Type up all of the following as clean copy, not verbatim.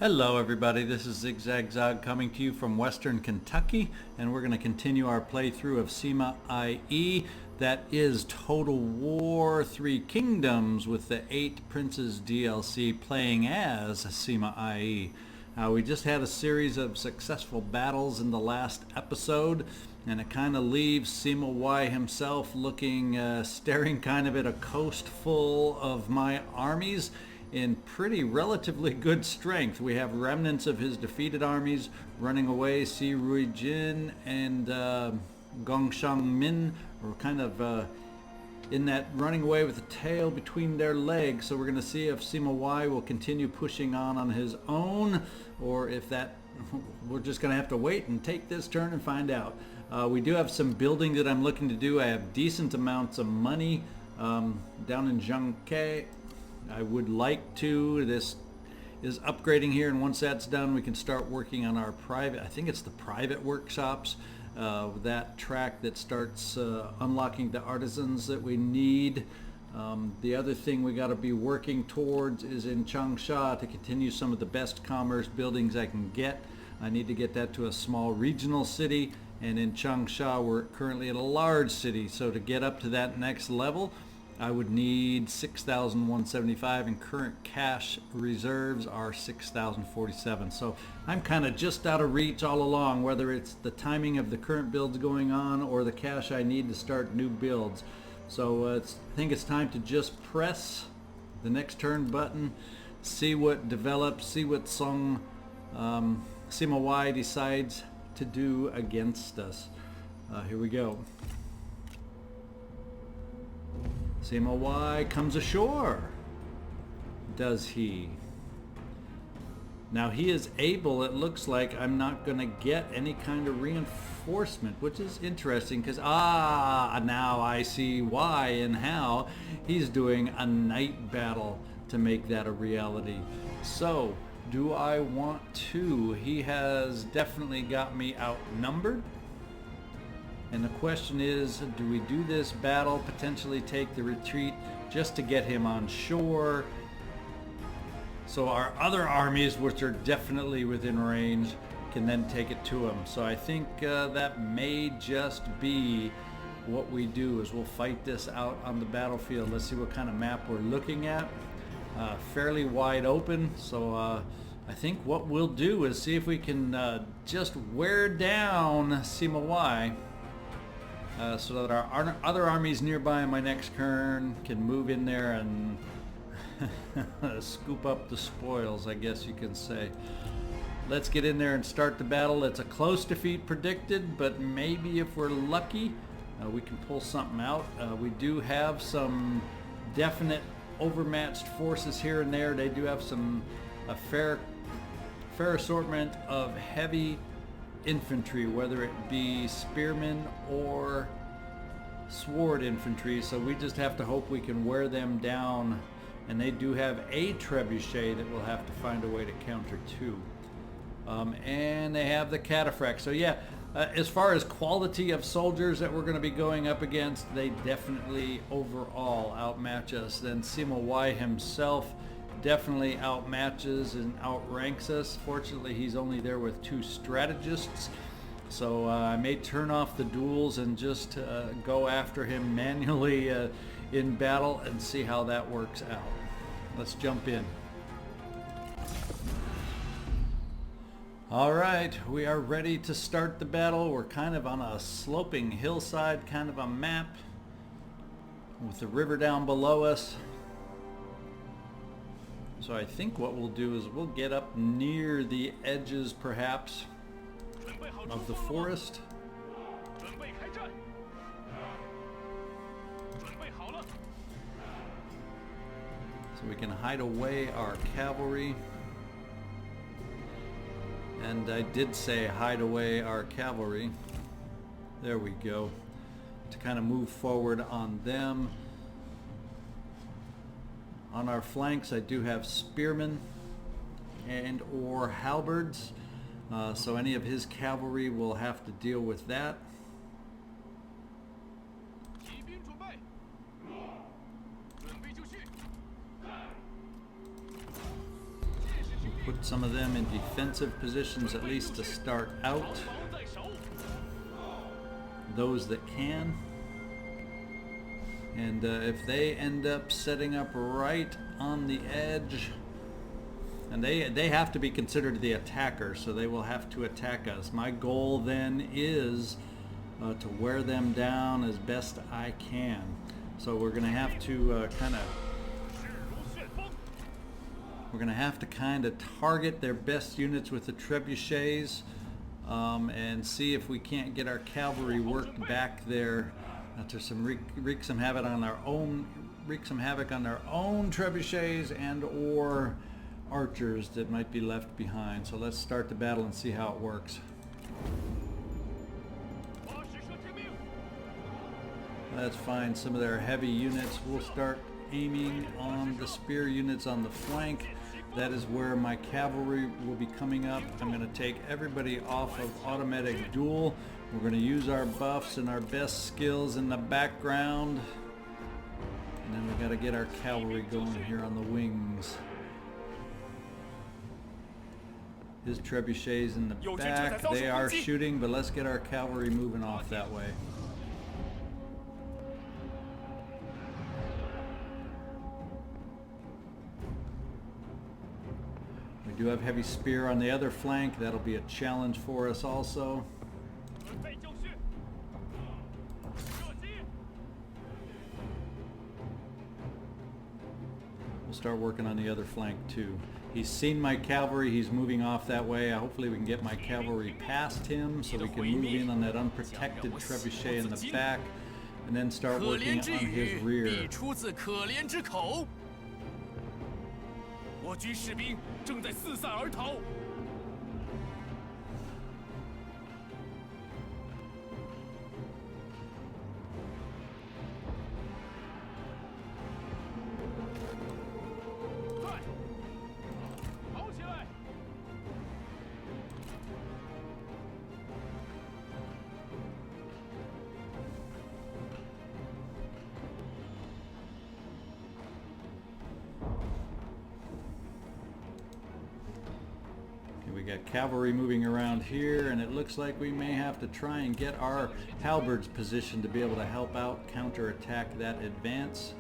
Hello everybody, this is ZigZagZog coming to you from Western Kentucky, and we're going to continue our playthrough of Sima IE. That is Total War 3 Kingdoms with the 8 Princes DLC playing as Sima IE. We just had a series of successful battles in the last episode, and it kind of leaves Sima Y himself looking, staring kind of at a coast full of my armies in pretty relatively good strength. We have remnants of his defeated armies running away. Si Rui Jin and Gongshang Min are kind of in that running away with the tail between their legs. So we're going to see if Sima Y will continue pushing on his own, or if that we're just going to have to wait and take this turn and find out. We do have some building that I'm looking to do. I have decent amounts of money down in Zhangke. I would like to. This is upgrading here, and once that's done, we can start working on our private, I think it's the private workshops, that track that starts unlocking the artisans that we need. The other thing we got to be working towards is in Changsha to continue some of the best commerce buildings I can get. I need to get that to a small regional city, and in Changsha we're currently at a large city, so to get up to that next level I would need 6,175, and current cash reserves are 6,047. So I'm kind of just out of reach all along, whether it's the timing of the current builds going on or the cash I need to start new builds. So I think it's time to just press the next turn button, see what develops, see what Sima Y decides to do against us. Here we go. Sima Y comes ashore. Does he? Now he is able, it looks like I'm not going to get any kind of reinforcement, which is interesting because, now I see why and how he's doing a night battle to make that a reality. So, do I want to? He has definitely got me outnumbered. And the question is, do we do this battle, potentially take the retreat just to get him on shore, so our other armies, which are definitely within range, can then take it to him? So I think that may just be what we do, is we'll fight this out on the battlefield. Let's see what kind of map we're looking at. Fairly wide open, so I think what we'll do is see if we can just wear down Sima Y. So that our other armies nearby in my next turn can move in there and scoop up the spoils, I guess you can say. Let's get in there and start the battle. It's a close defeat predicted, but maybe if we're lucky, we can pull something out. We do have some definite overmatched forces here and there. They do have a fair assortment of heavy infantry, whether it be spearmen or sword infantry, so we just have to hope we can wear them down. And they do have a trebuchet that we'll have to find a way to counter too. And they have the cataphract. So yeah, as far as quality of soldiers that we're going to be going up against, they definitely overall outmatch us. Then Sima Y himself definitely outmatches and outranks us. Fortunately, he's only there with 2 strategists, so I may turn off the duels and just go after him manually in battle and see how that works out. Let's jump in. Alright, we are ready to start the battle. We're kind of on a sloping hillside kind of a map with the river down below us. So I think what we'll do is we'll get up near the edges, perhaps, of the forest. So we can hide away our cavalry. And I did say hide away our cavalry. There we go. To kind of move forward on them. On our flanks, I do have spearmen and or halberds, so any of his cavalry will have to deal with that. We'll put some of them in defensive positions, at least to start out. Those that can. And if they end up setting up right on the edge, and they have to be considered the attacker, so they will have to attack us. My goal then is to wear them down as best I can. So we're going to have to kind of target their best units with the trebuchets, and see if we can't get our cavalry worked back there to wreak some havoc on their own trebuchets and or archers that might be left behind. So let's start the battle and see how it works. Let's find some of their heavy units. We'll start aiming on the spear units on the flank. That is where my cavalry will be coming up. I'm going to take everybody off of automatic duel. We're going to use our buffs and our best skills in the background. And then we got to get our cavalry going here on the wings. His trebuchets in the back. They are shooting, but let's get our cavalry moving off that way. We do have heavy spear on the other flank. That'll be a challenge for us also. We'll start working on the other flank too. He's seen my cavalry. He's moving off that way. Hopefully we can get my cavalry past him so we can move in on that unprotected trebuchet in the back and then start working on his rear. 我军士兵正在四散而逃。快，跑起来！ We got cavalry moving around here, and it looks like we may have to try and get our halberds positioned to be able to help out counterattack that advance.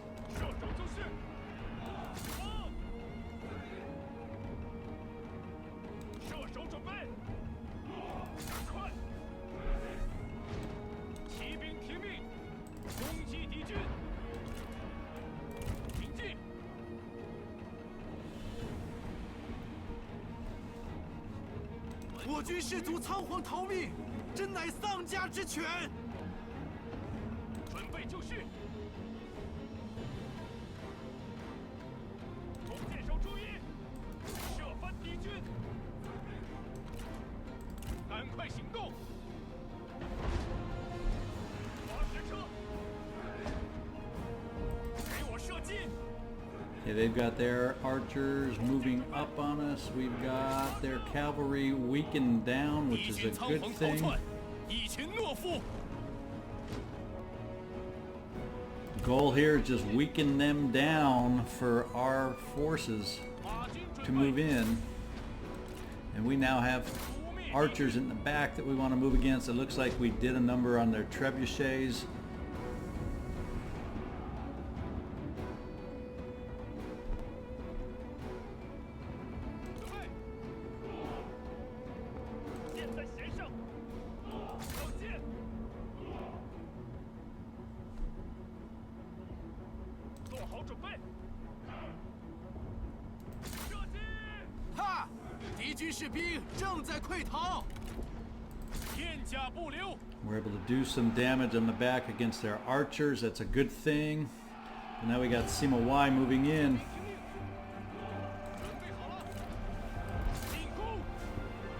Okay, they've got their archers moving up on us. We've got their cavalry weakened down, which is a good thing. The goal here is just weaken them down for our forces to move in. And we now have archers in the back that we want to move against. It looks like we did a number on their trebuchets. We're able to do some damage on the back against their archers. That's a good thing. And now we got Sima Y moving in.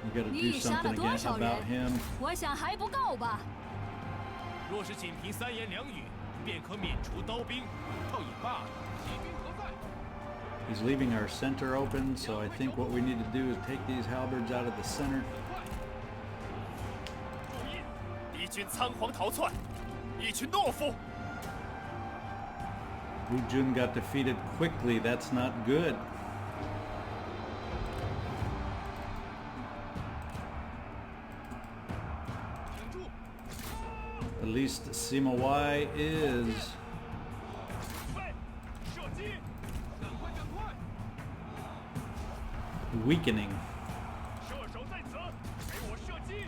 We got to do something again about him. He's leaving our center open, so I think what we need to do is take these halberds out of the center. Wu Jun got defeated quickly. That's not good. At least Sima Y is 准备，射击，赶快赶快！ weakening. 射手在此，给我射击！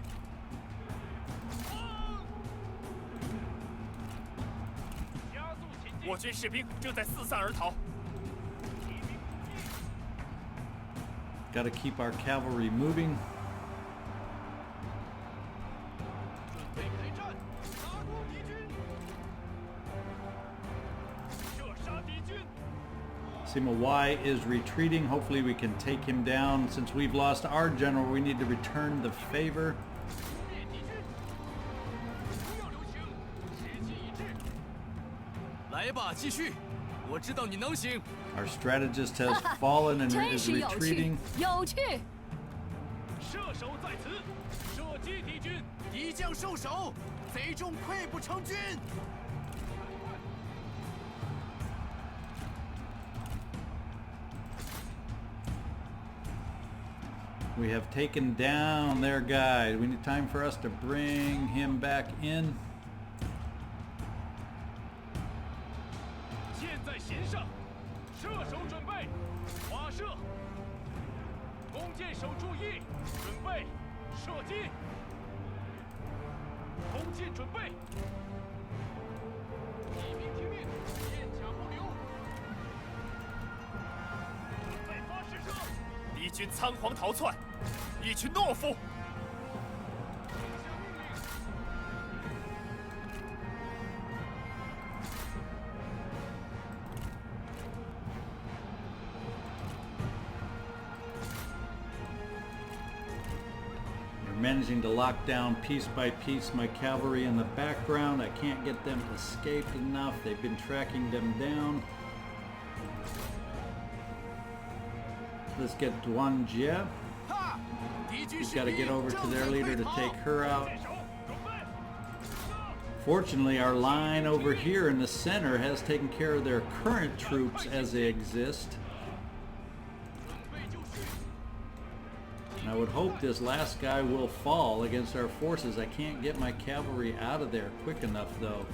加速前进！我军士兵正在四散而逃。 Got to keep our cavalry moving. 准备开战，打入敌军！射杀敌军！ Sima Y is retreating. Hopefully we can take him down. Since we've lost our general, we need to return the favor. 灭敌军！不要留情，士气一致。来吧，继续！我知道你能行。 Our strategist has fallen and 真 is 是有趣 retreating.，有趣！射手在此，射击敌军！敌将受首，贼众溃不成军。 We have taken down their guy. We need time for us to bring him back in. 箭在弦上，射手准备，发射。弓箭手注意，准备，射击。弓箭准备。骑兵听命，箭甲不留。准备发试射。敌军仓皇逃窜，一群懦夫。 Managing to lock down piece by piece my cavalry in the background. I can't get them escaped enough. They've been tracking them down. Let's get Duan Jie. We've got to get over to their leader to take her out. Fortunately, our line over here in the center has taken care of their current troops as they exist. I would hope this last guy will fall against our forces. I can't get my cavalry out of there quick enough, though.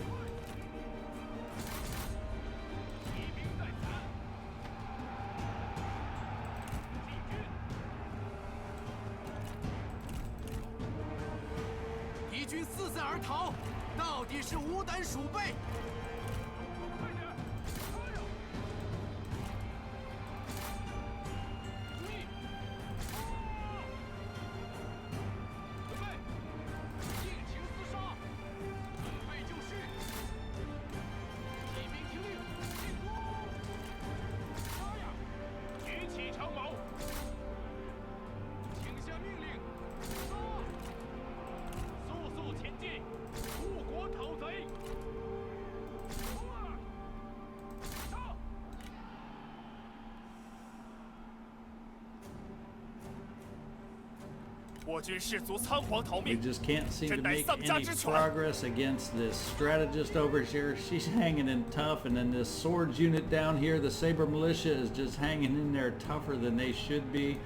We just can't seem to make any progress against this strategist over here. She's hanging in tough, and then this swords unit down here, the Saber Militia, is just hanging in there tougher than they should be.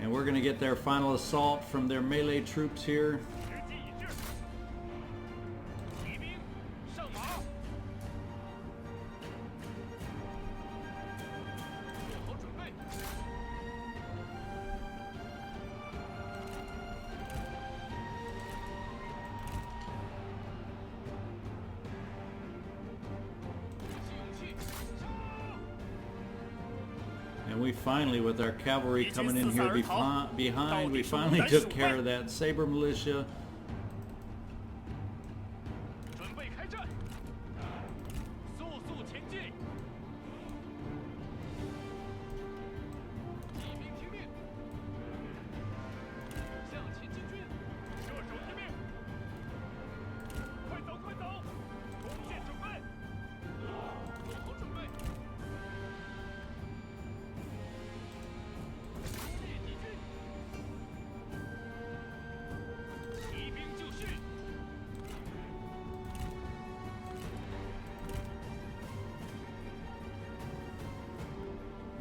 And we're going to get their final assault from their melee troops here. And we finally, with our cavalry coming in here behind, we finally took care of that Saber Militia.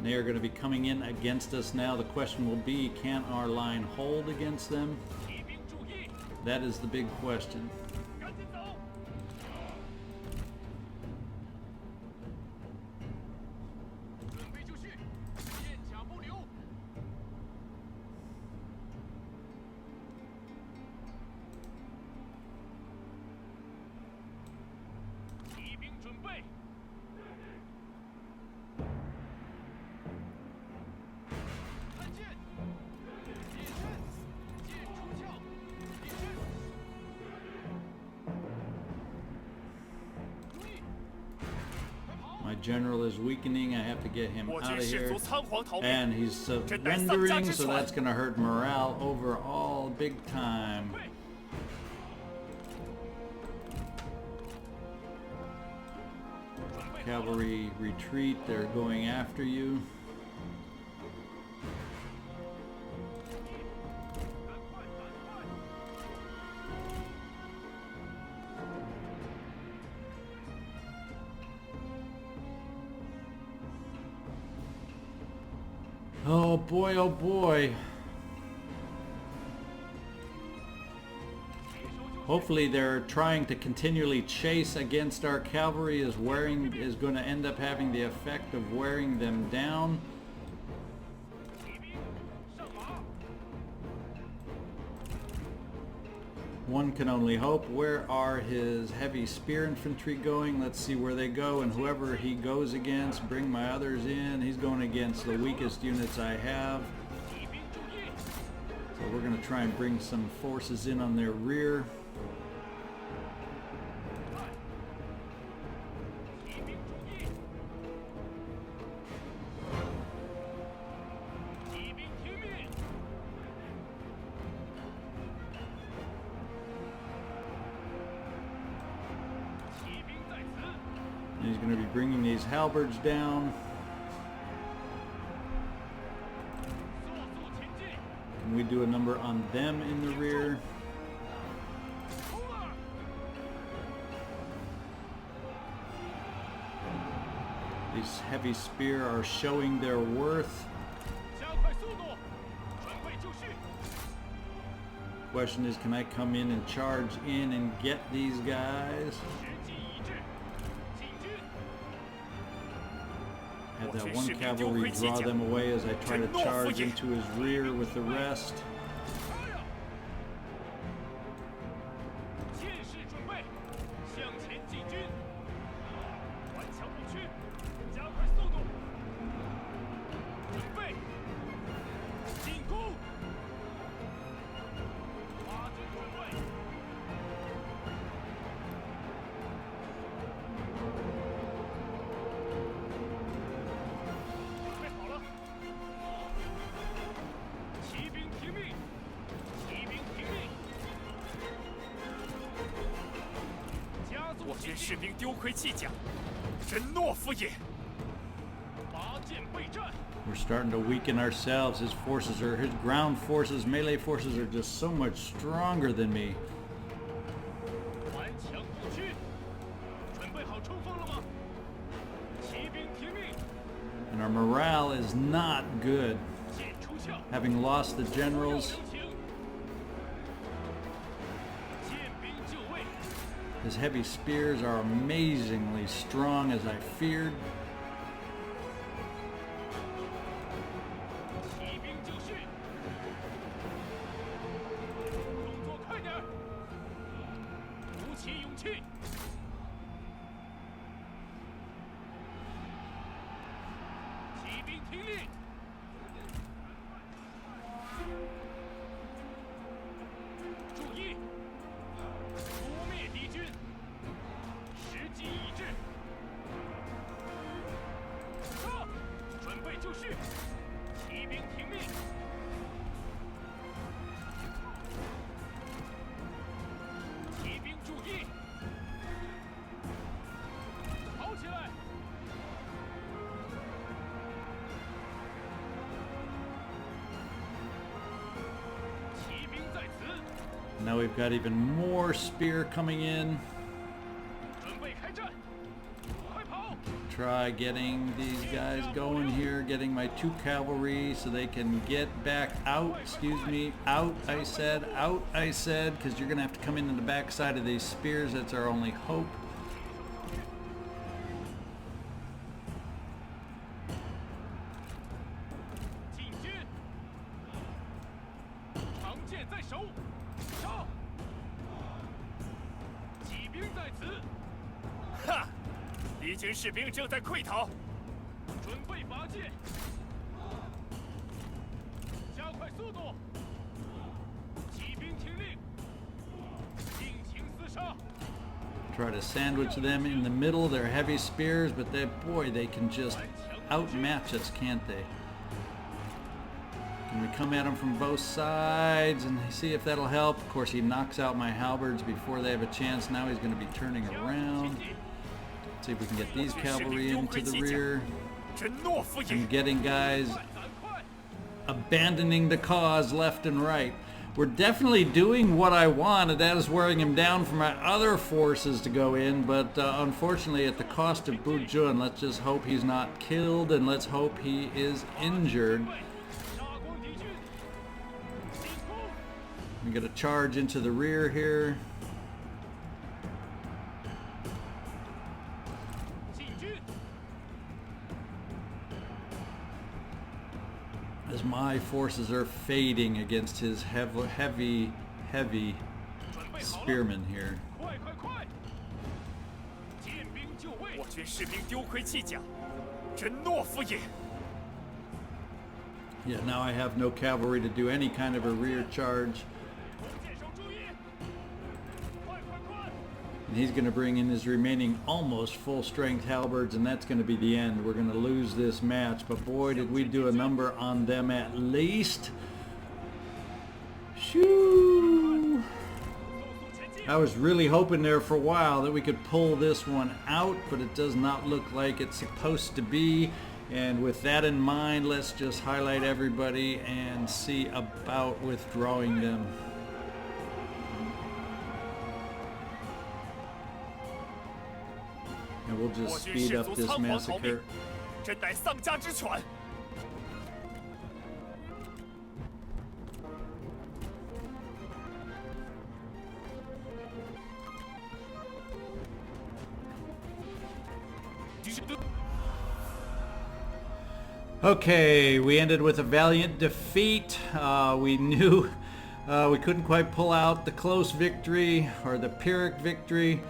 And they are going to be coming in against us now. The question will be, can our line hold against them? That is the big question. My general is weakening. I have to get him out of here. And he's surrendering, so that's going to hurt morale overall big time. Cavalry retreat. They're going after you. Oh boy, oh boy. Hopefully they're trying to continually chase against our cavalry is going to end up having the effect of wearing them down. One can only hope. Where are his heavy spear infantry going? Let's see where they go, and whoever he goes against, bring my others in. He's going against the weakest units I have. So we're going to try and bring some forces in on their rear. He's going to be bringing these halberds down. Can we do a number on them in the rear? These heavy spear are showing their worth. Question is, can I come in and charge in and get these guys? Have that one cavalry draw them away as I try to charge into his rear with the rest. We're starting to weaken ourselves. His ground forces, melee forces are just so much stronger than me. And our morale is not good. Having lost the generals. His heavy spears are amazingly strong, as I feared. Now we've got even more spear coming in. try getting these guys going here, getting my 2 cavalry so they can get back out. Excuse me, out I said, because you're gonna have to come into the back side of these spears. That's our only hope. Try to sandwich them in the middle. They're heavy spears, but boy, they can just outmatch us, can't they? Can we come at them from both sides and see if that'll help? Of course, he knocks out my halberds before they have a chance. Now he's going to be turning around. Let's see if we can get these cavalry into the rear. I'm getting guys abandoning the cause left and right. We're definitely doing what I want, and that is wearing him down for my other forces to go in, but unfortunately at the cost of Bu Jun. Let's just hope he's not killed, and let's hope he is injured. We got a charge into the rear here. As my forces are fading against his heavy spearmen here. Yeah, now I have no cavalry to do any kind of a rear charge. And he's going to bring in his remaining almost full strength halberds, and that's going to be the end. We're going to lose this match, but boy, did we do a number on them at least. Shoo! I was really hoping there for a while that we could pull this one out, but it does not look like it's supposed to be. And with that in mind, let's just highlight everybody and see about withdrawing them. And we'll just speed up this massacre. Okay, we ended with a valiant defeat. We knew we couldn't quite pull out the close victory or the Pyrrhic victory,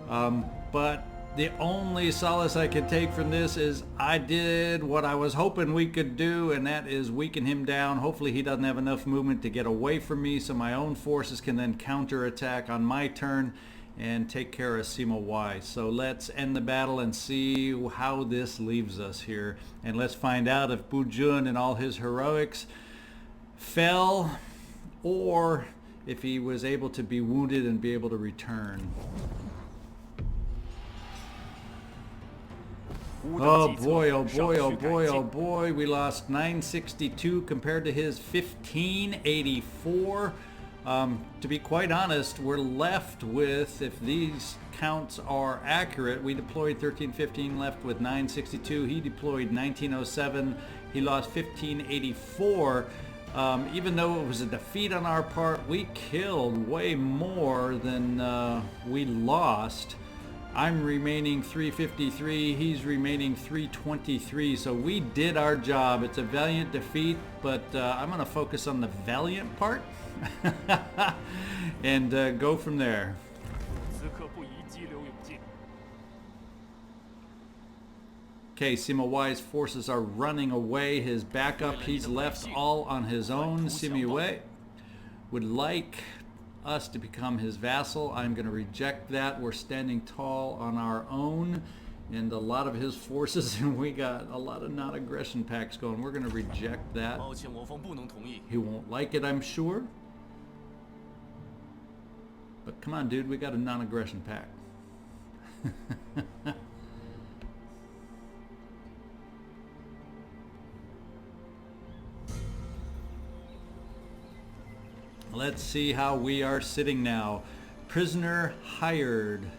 but the only solace I can take from this is I did what I was hoping we could do, and that is weaken him down. Hopefully he doesn't have enough movement to get away from me, so my own forces can then counterattack on my turn and take care of Sima Y. So let's end the battle and see how this leaves us here. And let's find out if Bu Jun and all his heroics fell, or if he was able to be wounded and be able to return. Oh boy, oh boy, oh boy, oh boy. We lost 962 compared to his 1584. To be quite honest, we're left with, if these counts are accurate, we deployed 1315, left with 962. He deployed 1907. He lost 1584. Even though it was a defeat on our part, we killed way more than we lost. I'm remaining 353, he's remaining 323, so we did our job. It's a valiant defeat, but I'm going to focus on the valiant part and go from there. Okay, Sima Y's forces are running away. His backup, he's left all on his own. Sima Y would like us to become his vassal. I'm going to reject that. We're standing tall on our own, and a lot of his forces, and we got a lot of non-aggression pacts going. We're going to reject that. He won't like it, I'm sure. But come on, dude, we got a non-aggression pact. Let's see how we are sitting now. Prisoner hired.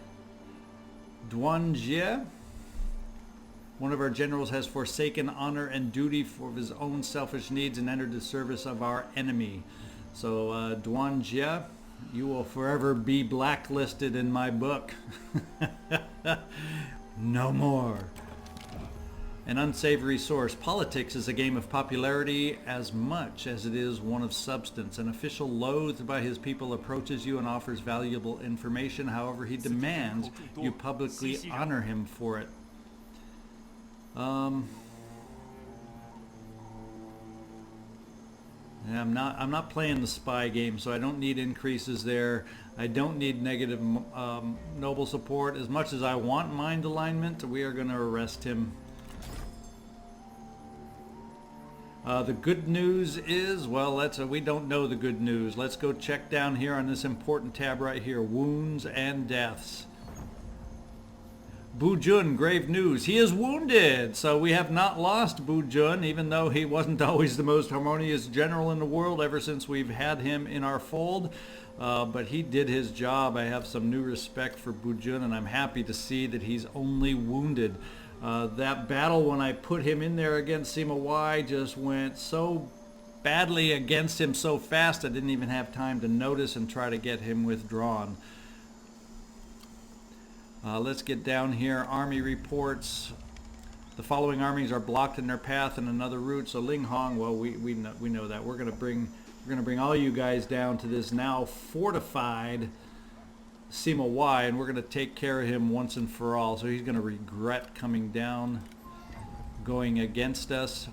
Duan Jie, One of our generals has forsaken honor and duty for his own selfish needs and entered the service of our enemy. So Duan Jia, you will forever be blacklisted in my book. No more. An unsavory source. Politics is a game of popularity as much as it is one of substance. An official loathed by his people approaches you and offers valuable information. However, he demands you publicly honor him for it. Yeah, I'm not playing the spy game, so I don't need increases there. I don't need negative noble support. As much as I want mind alignment, we are going to arrest him. The good news is, well, we don't know the good news. Let's go check down here on this important tab right here, wounds and deaths. Bu Jun, grave news. He is wounded. So we have not lost Bu Jun, even though he wasn't always the most harmonious general in the world ever since we've had him in our fold. But he did his job. I have some new respect for Bu Jun, and I'm happy to see that he's only wounded. That battle when I put him in there against Sima Y just went so badly against him so fast I didn't even have time to notice and try to get him withdrawn. Let's get down here. Army reports. The following armies are blocked in their path in another route. So Ling Hong, well, we know that. We're gonna bring all you guys down to this now fortified Sima Y, and we're gonna take care of him once and for all. So he's gonna regret coming down, going against us.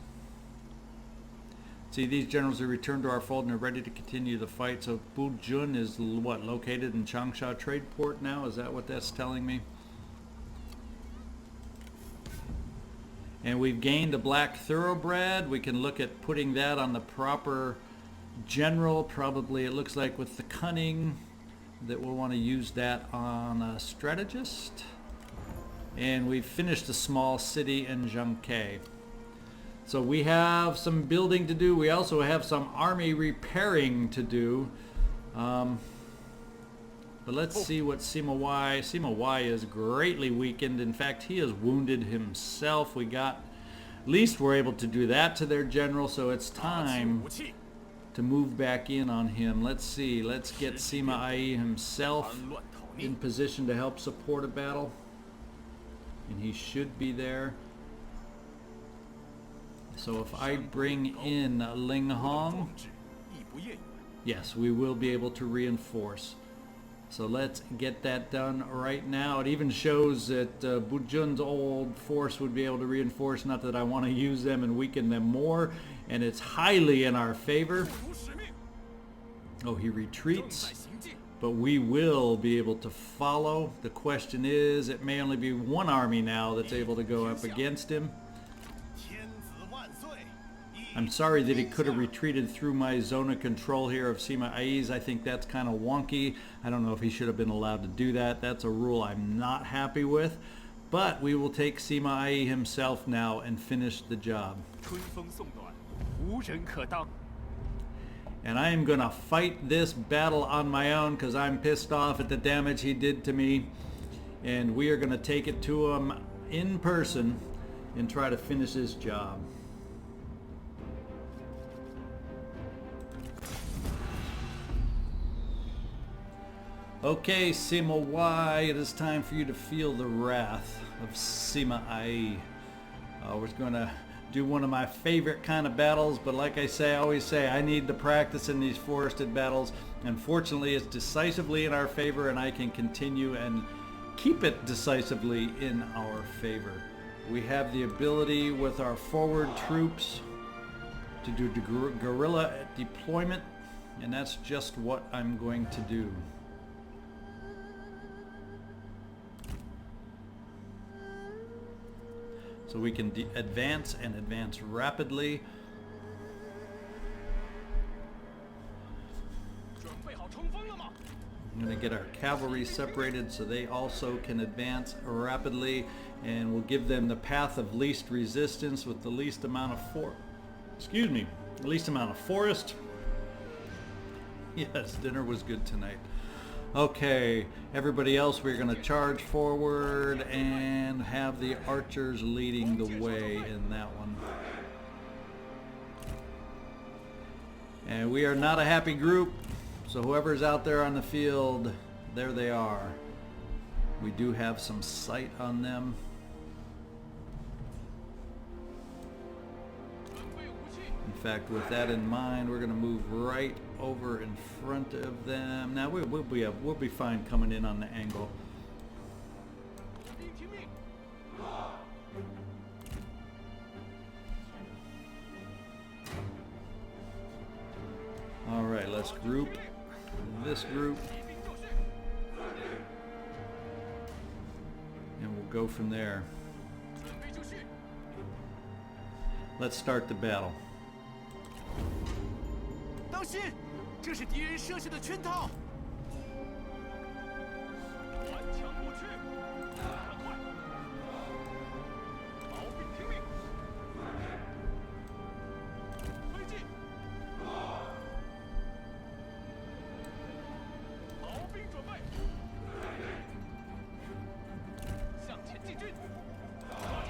See, these generals are returned to our fold and are ready to continue the fight. So Bu Jun is what, located in Changsha Trade Port now? Is that what that's telling me? And we've gained a black thoroughbred. We can look at putting that on the proper general. Probably, it looks like with the cunning, that we'll want to use that on a strategist. And we've finished a small city in Zhangke. So we have some building to do. We also have some army repairing to do. But let's see what Sima Y. Sima Y is greatly weakened. In fact, he is wounded himself. At least we're able to do that to their general. So it's time to move back in on him. Let's see. Let's get Sima Yi himself in position to help support a battle. And he should be there. So if I bring in Ling Hong, yes, we will be able to reinforce. So let's get that done right now. It even shows that Bu Jun's old force would be able to reinforce. Not that I want to use them and weaken them more. And it's highly in our favor. Oh, he retreats. But we will be able to follow. The question is, it may only be one army now that's able to go up against him. I'm sorry that he could have retreated through my zone of control here of Sima Yi's. I think that's kind of wonky. I don't know if he should have been allowed to do that. That's a rule I'm not happy with. But we will take Sima Yi himself now and finish the job. And I am going to fight this battle on my own because I'm pissed off at the damage he did to me. And we are going to take it to him in person and try to finish his job. Okay, Sima Y, it is time for you to feel the wrath of Sima Yi. We're going to do one of my favorite kind of battles, but like I always say, I need to practice in these forested battles. Unfortunately, it's decisively in our favor, and I can continue and keep it decisively in our favor. We have the ability with our forward troops to do guerrilla deployment, and that's just what I'm going to do. So we can advance and advance rapidly. I'm going to get our cavalry separated so they also can advance rapidly, and we'll give them the path of least resistance with the least amount of forest. Yes, dinner was good tonight. Okay, everybody else, we're going to charge forward and have the archers leading the way in that one. And we are not a happy group, so whoever's out there on the field, there they are. We do have some sight on them. In fact, with that in mind, we're going to move right over in front of them. Now we'll be fine coming in on the angle. All right, let's group this group, and we'll go from there. Let's start the battle. 当心，这是敌人设下的圈套。顽强不屈，看快，毛兵听令，推进，毛兵准备，向前进军，抓紧。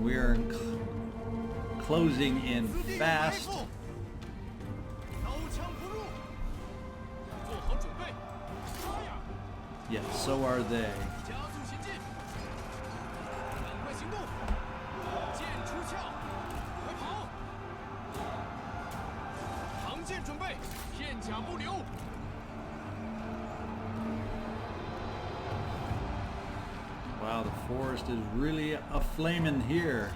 We are closing in fast. Yes, so are they. Wow, the forest is really a-flamin' here.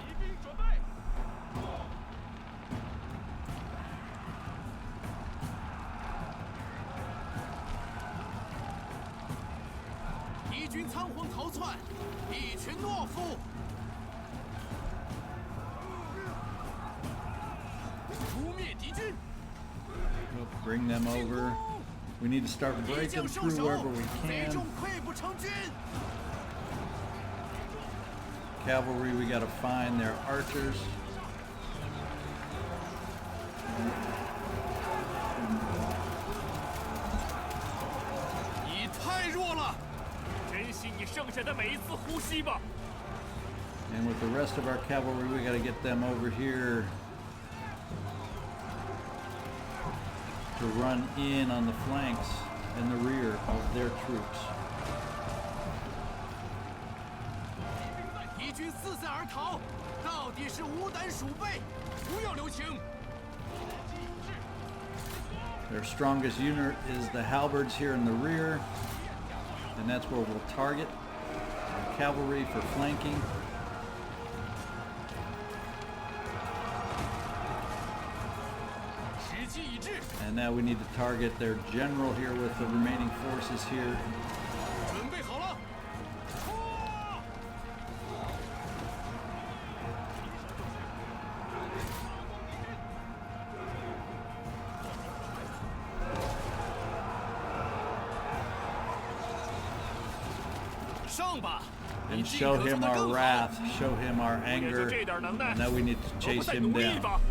Bring them over. We need to start breaking through wherever we can. Cavalry, we got to find their archers. And with the rest of our cavalry, we got to get them over here to run in on the flanks and the rear of their troops. Their strongest unit is the halberds here in the rear, and that's where we'll target. Our cavalry for flanking. And now we need to target their general here with the remaining forces here. And show him our wrath, show him our anger. Now we need to chase him down.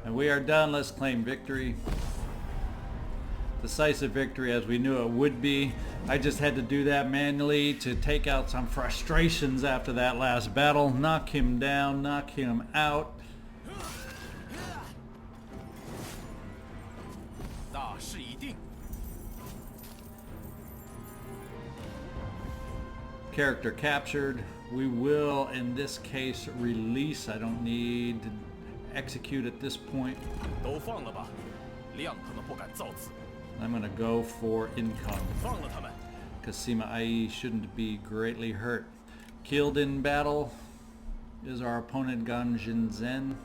And we are done. Let's claim victory. Decisive victory, as we knew it would be. I just had to do that manually to take out some frustrations after that last battle. Knock him down, knock him out. Character captured. We will, in this case, release. I don't need to execute at this point. I'm going to go for income, because Sima IE shouldn't be greatly hurt. Killed in battle is our opponent Gan Jinzen.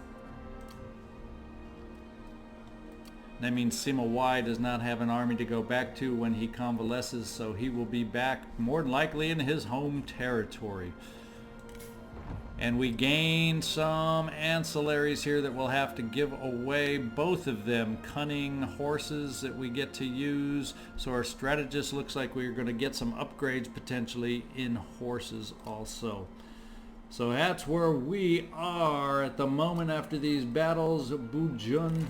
That means Sima Y does not have an army to go back to when he convalesces, so he will be back more than likely in his home territory. And we gain some ancillaries here that we'll have to give away, both of them cunning horses that we get to use. So our strategist looks like we're going to get some upgrades potentially in horses also. So that's where we are at the moment after these battles. Bujun.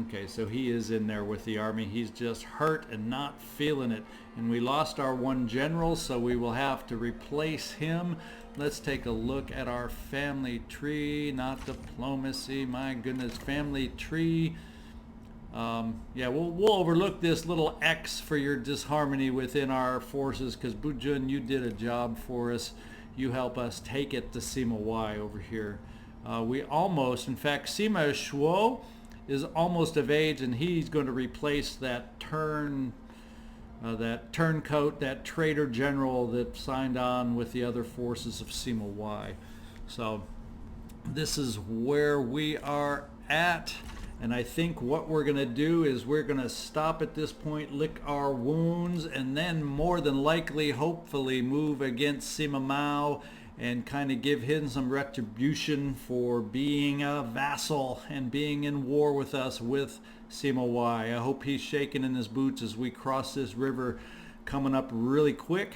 Okay, so he is in there with the army. He's just hurt and not feeling it. And we lost our one general, so we will have to replace him. Let's take a look at our family tree, not diplomacy. My goodness, family tree. Yeah, we'll overlook this little X for your disharmony within our forces, because Bujun, you did a job for us. You help us take it to Sima Y over here. We almost, in fact, Sima Shuo is almost of age, and he's going to replace that turncoat, that traitor general that signed on with the other forces of Sima Y. So this is where we are at, and I think what we're going to do is we're going to stop at this point, lick our wounds, and then more than likely, hopefully, move against Sima Mao and kind of give him some retribution for being a vassal and being in war with us with Sima Y. I hope he's shaking in his boots as we cross this river coming up really quick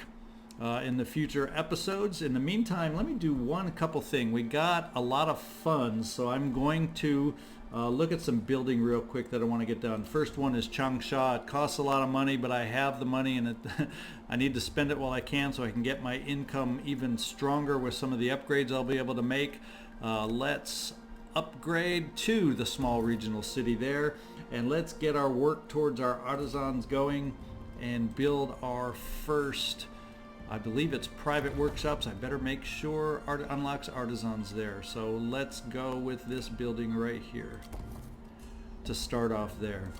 in the future episodes. In the meantime, let me do one couple thing. We got a lot of funds, so I'm going to look at some building real quick that I want to get done. First one is Changsha. It costs a lot of money, but I have the money, and I need to spend it while I can so I can get my income even stronger with some of the upgrades I'll be able to make. Let's upgrade to the small regional city there, and let's get our work towards our artisans going and build our first, I believe it's private workshops. I better make sure unlocks artisans there. So let's go with this building right here to start off there.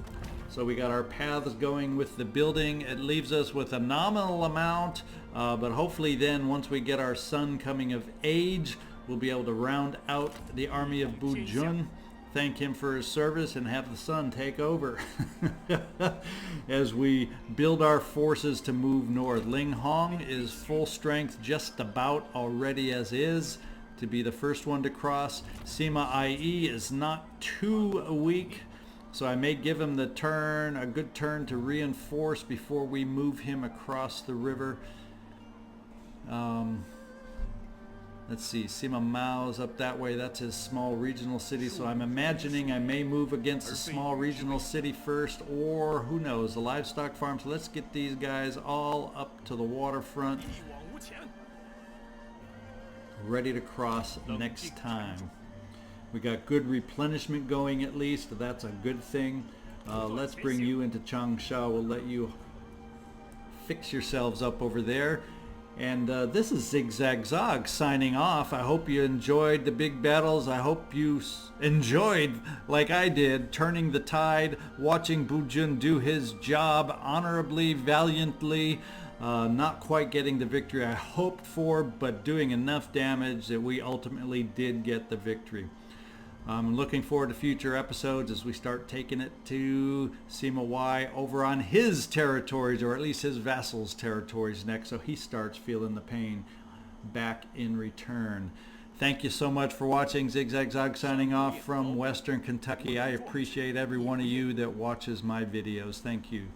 So we got our paths going with the building. It leaves us with a nominal amount, but hopefully then once we get our son coming of age, we'll be able to round out the army of Bujun, thank him for his service, and have the son take over as we build our forces to move north. Ling Hong is full strength just about already as is to be the first one to cross. Sima IE is not too weak, so I may give him the turn, a good turn to reinforce before we move him across the river. Let's see, Sima Mao's up that way. That's his small regional city. So I'm imagining I may move against a small regional city first, or who knows, the livestock farm. So let's get these guys all up to the waterfront, ready to cross next time. We got good replenishment going at least. That's a good thing. Let's bring you into Changsha. We'll let you fix yourselves up over there. And this is ZigZagZog signing off. I hope you enjoyed the big battles. I hope you enjoyed, like I did, turning the tide, watching Bujun do his job honorably, valiantly, not quite getting the victory I hoped for, but doing enough damage that we ultimately did get the victory. I'm looking forward to future episodes as we start taking it to Sima Y over on his territories, or at least his vassals' territories next, so he starts feeling the pain back in return. Thank you so much for watching. ZigZagZog signing off from Western Kentucky. I appreciate every one of you that watches my videos. Thank you.